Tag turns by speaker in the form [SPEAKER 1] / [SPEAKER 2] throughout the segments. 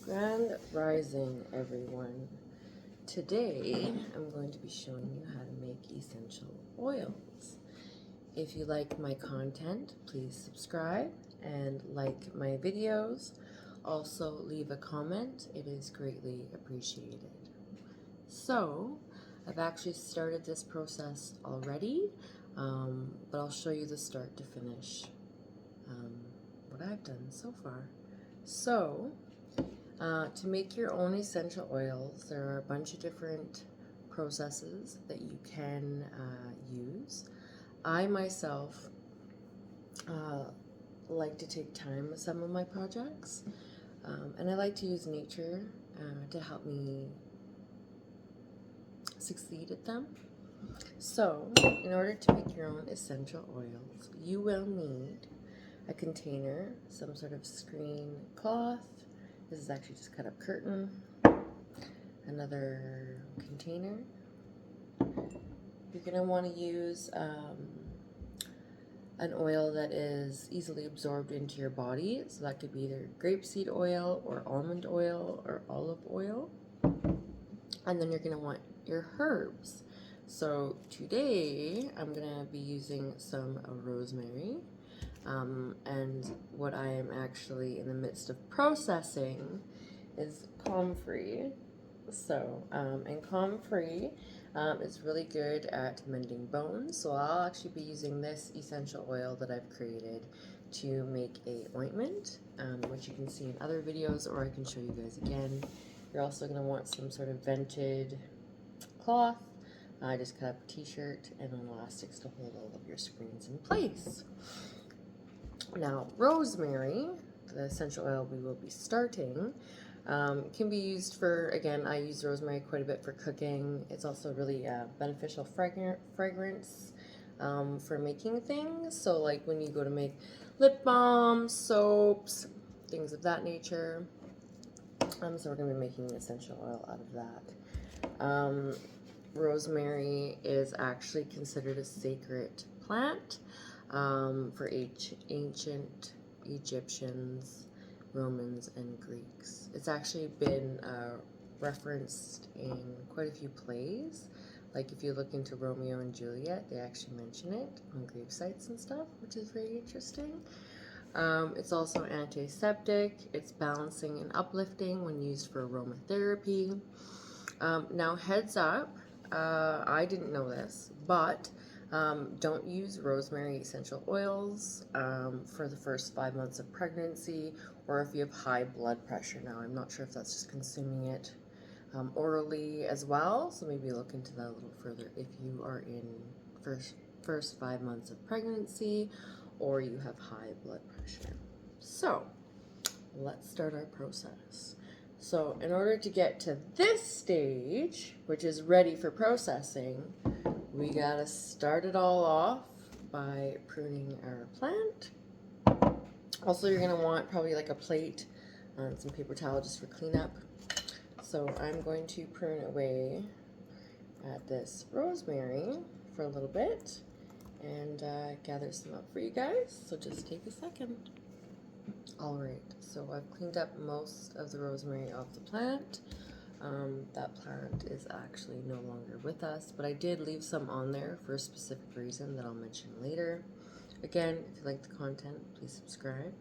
[SPEAKER 1] Grand Rising, everyone. Today, I'm going to be showing you how to make essential oils. If you like my content, please subscribe and like my videos. Also, leave a comment. It is greatly appreciated. So, I've actually started this process already, but I'll show you the start to finish what I've done so far. So, to make your own essential oils, there are a bunch of different processes that you can use. I myself like to take time with some of my projects, and I like to use nature to help me succeed at them. So, in order to make your own essential oils, you will need a container, some sort of screen cloth. This is actually just cut up curtain. Another container. You're going to want to use an oil that is easily absorbed into your body. So that could be either grapeseed oil or almond oil or olive oil. And then you're going to want your herbs. So today I'm going to be using some rosemary. And what I am actually in the midst of processing is Comfrey. So, and Comfrey is really good at mending bones. So I'll actually be using this essential oil that I've created to make a ointment, which you can see in other videos, or I can show you guys again. You're also going to want some sort of vented cloth. I just cut up a t-shirt and elastics to hold all of your screens in place. Now, rosemary, the essential oil we will be starting, can be used for, again, I use rosemary quite a bit for cooking. It's also really beneficial fragrance for making things. So like when you go to make lip balms, soaps, things of that nature. So we're going to be making essential oil out of that. Rosemary is actually considered a sacred plant for ancient Egyptians, Romans, and Greeks. It's actually been referenced in quite a few plays. Like if you look into Romeo and Juliet, they actually mention it on grave sites and stuff, which is very interesting. It's also antiseptic. It's balancing and uplifting when used for aromatherapy. Now, heads up, I didn't know this, but don't use rosemary essential oils for the first 5 months of pregnancy, or if you have high blood pressure. Now, I'm not sure if that's just consuming it orally as well, so maybe look into that a little further if you are in first 5 months of pregnancy or you have high blood pressure. So, let's start our process. So in order to get to this stage, which is ready for processing, we gotta start it all off by pruning our plant. Also, you're gonna want probably like a plate and some paper towel just for cleanup. So I'm going to prune away at this rosemary for a little bit and gather some up for you guys. So just take a second. Alright, so I've cleaned up most of the rosemary off the plant. That plant is actually no longer with us, but I did leave some on there for a specific reason that I'll mention later. Again, if you like the content, please subscribe.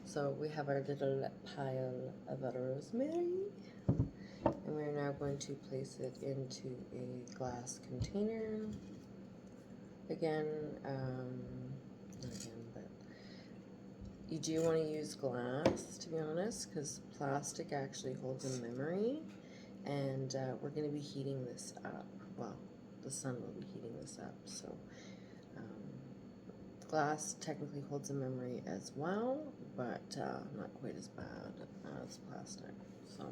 [SPEAKER 1] So we have our little pile of rosemary, and we're now going to place it into a glass container. Again, you do want to use glass, to be honest, because plastic actually holds a memory, and we're going to be heating this up. Well, the sun will be heating this up, so glass technically holds a memory as well, but not quite as bad as plastic, so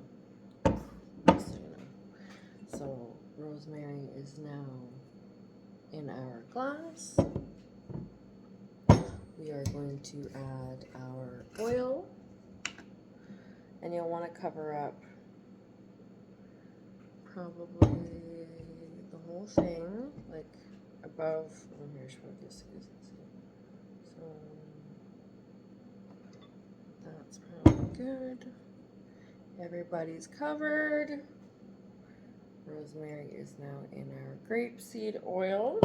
[SPEAKER 1] just so you know. So rosemary is now in our glass. We are going to add our oil, and you'll want to cover up probably the whole thing, like above, here's what this is, so that's probably good, Everybody's covered. Rosemary is now in our grapeseed oil.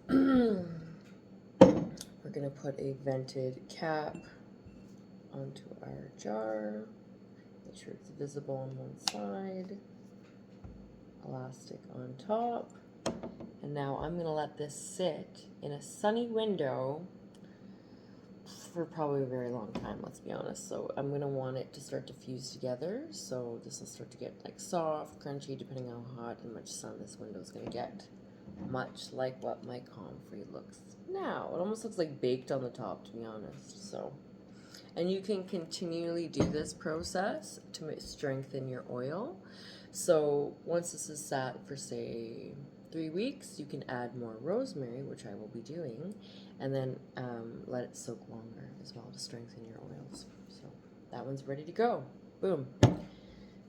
[SPEAKER 1] We're going to put a vented cap onto our jar. Make sure it's visible on one side. Elastic on top. And now I'm going to let this sit in a sunny window for probably a very long time, let's be honest. So I'm going to want it to start to fuse together. So this will start to get like soft, crunchy, depending on how hot and much sun this window is going to get. Much like what my comfrey looks now. It almost looks like baked on the top, to be honest. So, and you can continually do this process to strengthen your oil. So once this is sat for say 3 weeks, you can add more rosemary, which I will be doing, and then let it soak longer as well to strengthen your oils. So that one's ready to go. Boom.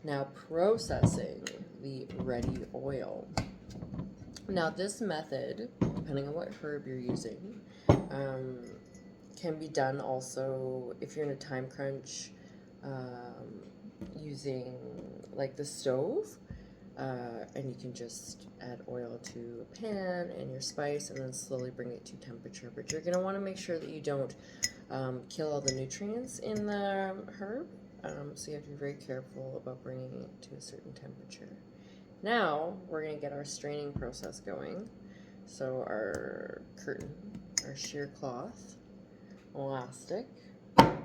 [SPEAKER 1] Now processing the ready oil. Now this method, depending on what herb you're using, can be done also if you're in a time crunch, using like the stove, and you can just add oil to a pan and your spice and then slowly bring it to temperature. But you're going to want to make sure that you don't kill all the nutrients in the herb, so you have to be very careful about bringing it to a certain temperature. Now we're going to get our straining process going. So our curtain, our sheer cloth, elastic, and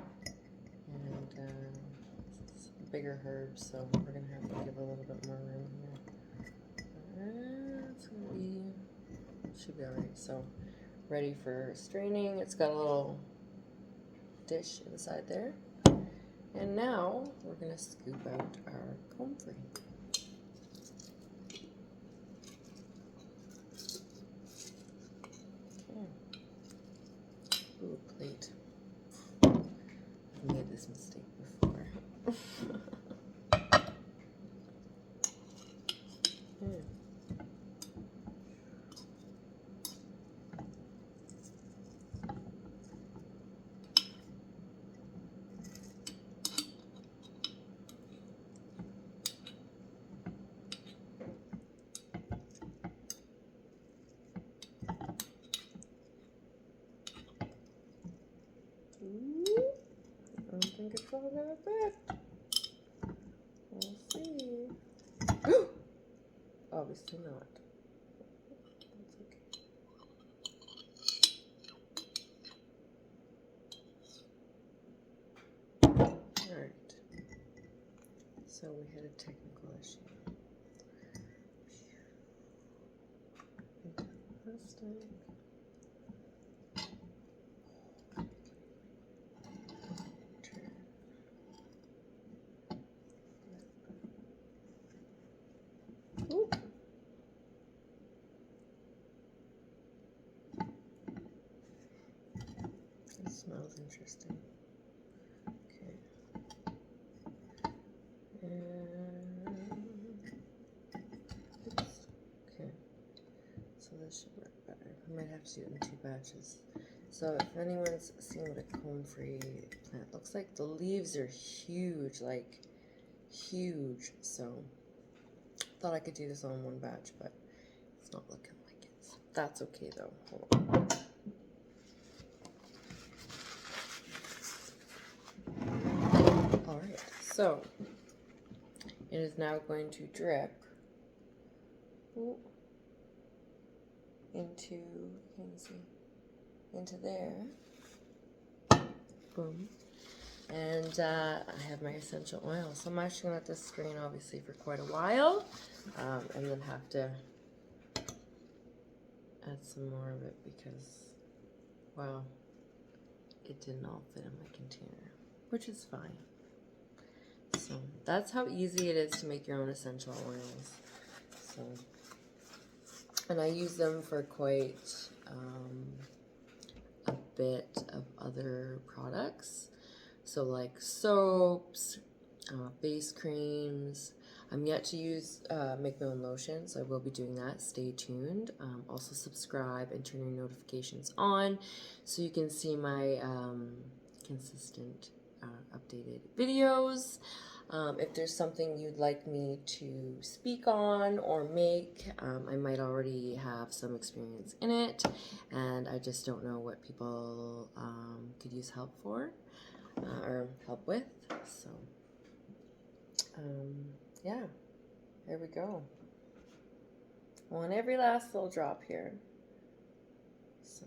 [SPEAKER 1] it's a bigger herb, so we're going to have to give a little bit more room here. It's going to be, should be alright. So ready for straining. It's got a little dish inside there. And now we're going to scoop out our comfrey. Ooh, plate. I've made this mistake before. I don't think it's all gonna fit. We'll see. Obviously not. That's okay. Alright. So we had a technical issue. Plastic. Ooh. It smells interesting. Okay. Oops. Okay. So this should work better. I might have to do it in 2 batches. So if anyone's seen what a comfrey plant looks like, the leaves are huge, like huge. So thought I could do this all in 1 batch, but it's not looking like it. So that's okay though. Hold on. Alright, so it is now going to drip into, you can see, into there. Boom. And I have my essential oil. So I'm actually going to let this strain obviously for quite a while, and then have to add some more of it because, well, it didn't all fit in my container, which is fine. So that's how easy it is to make your own essential oils. So, and I use them for quite a bit of other products. So like soaps, face creams. I'm yet to use make my own lotion, so I will be doing that. Stay tuned. Also subscribe and turn your notifications on so you can see my consistent updated videos. If there's something you'd like me to speak on or make, I might already have some experience in it, and I just don't know what people could use help for or help with. So, yeah, there we go. On every last little drop here. So,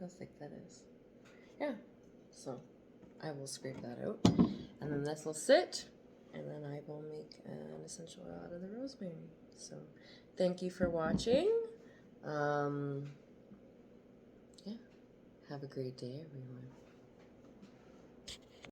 [SPEAKER 1] how thick that is. Yeah, so I will scrape that out, and then this will sit, and then I will make an essential oil out of the rosemary. So thank you for watching. Yeah, have a great day, everyone.